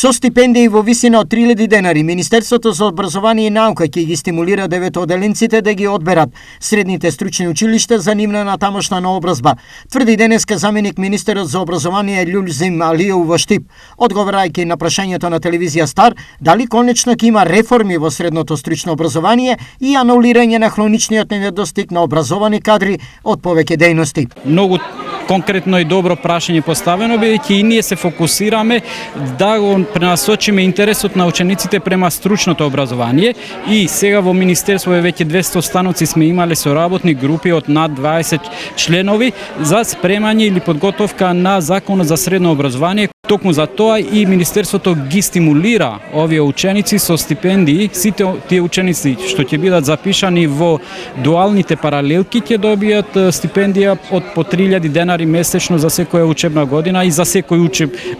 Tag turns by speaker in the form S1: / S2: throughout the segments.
S1: Со стипендии во висина од 3000 денари, Министерството за образование и наука ќе ги стимулира деветоделенците да ги одберат средните стручни училишта за нивна натамошна наобразба, тврди денеска заменик министерот за образование Љулзим Алиев во Штип, одговарајќи на прашањето на телевизија Стар дали конечно ќе има реформи во средното стручно образование и анулирање на хроничниот недостиг на образовани кадри од повеќе дејности.
S2: Многу конкретно и добро прашање поставено, бидејќи и ние се фокусираме да го пренасочиме интересот на учениците према стручното образование и сега во Министерство веќе 200 станоци сме имале соработни групи од над 20 членови за спремање или подготовка на законот за средно образование. Токму за тоа и Министерството ги стимулира овие ученици со стипендии. Сите тие ученици што ќе бидат запишани во дуалните паралелки ќе добијат стипендија од по 3000 денари месечно за секоја учебна година и за секој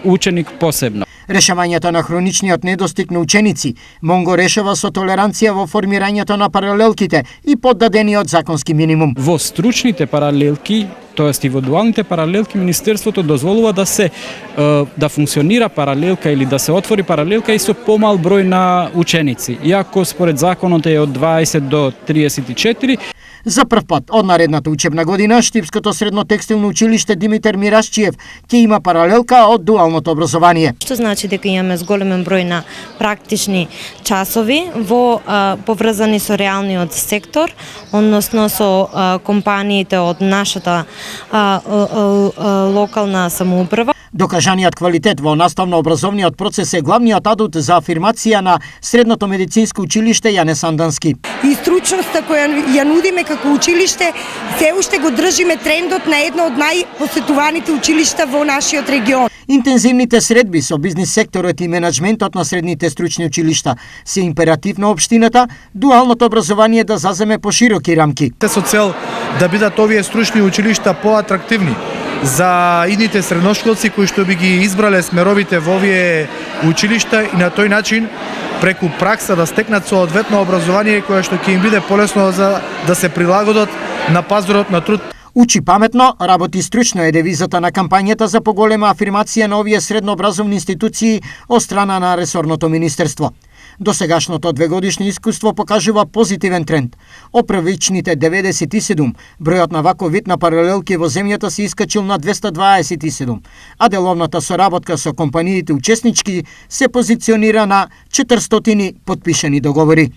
S2: ученик посебно.
S1: Решавањето на хроничниот недостиг на ученици Монго решава со толеранција во формирањето на паралелките и поддадениот законски минимум.
S2: Во стручните паралелки, тоест и во дуалните паралелки, Министерството дозволува да функционира паралелка или да се отвори паралелка и со помал број на ученици. Иако според законот е од 20 до 34.
S1: За прв пат од наредната учебна година Штипското средно текстилно училиште Димитар Мирашчиев ќе има паралелка од дуалното образование.
S3: Што значи дека имаме зголемен број на практични часови поврзани со реалниот сектор, односно со компаниите од нашата локална самоуправа.
S1: Докажаниот квалитет во наставно-образовниот процес е главниот адут за афирмација на Средното медицинско училиште Јане Сандански.
S4: И стручноста која ја нудиме како училиште, се уште го држиме трендот на едно од најпосетуваните училишта во нашиот регион.
S1: Интензивните средби со бизнис секторот и менаџментот на средните стручни училишта се императив на општината, дуалното образование да заземе пошироки рамки.
S5: Со цел да бидат овие стручни училишта поатрактивни за идните средношколци кои што би ги избрале смеровите во овие училишта и на тој начин преку пракса да стекнат соодветно образование кое што ќе им биде полесно за да се прилагодат на пазарот на труд.
S1: Учи паметно, работи стручно е девизата на кампањата за поголема афирмација на овие среднообразовни институции од страна на ресорното министерство. Досегашното двегодишно искуство покажува позитивен тренд. Од првичните 97, бројот на ваков вид на паралелки во земјата се искачил на 227, а деловната соработка со компаниите учеснички се позиционира на 400 потпишани договори.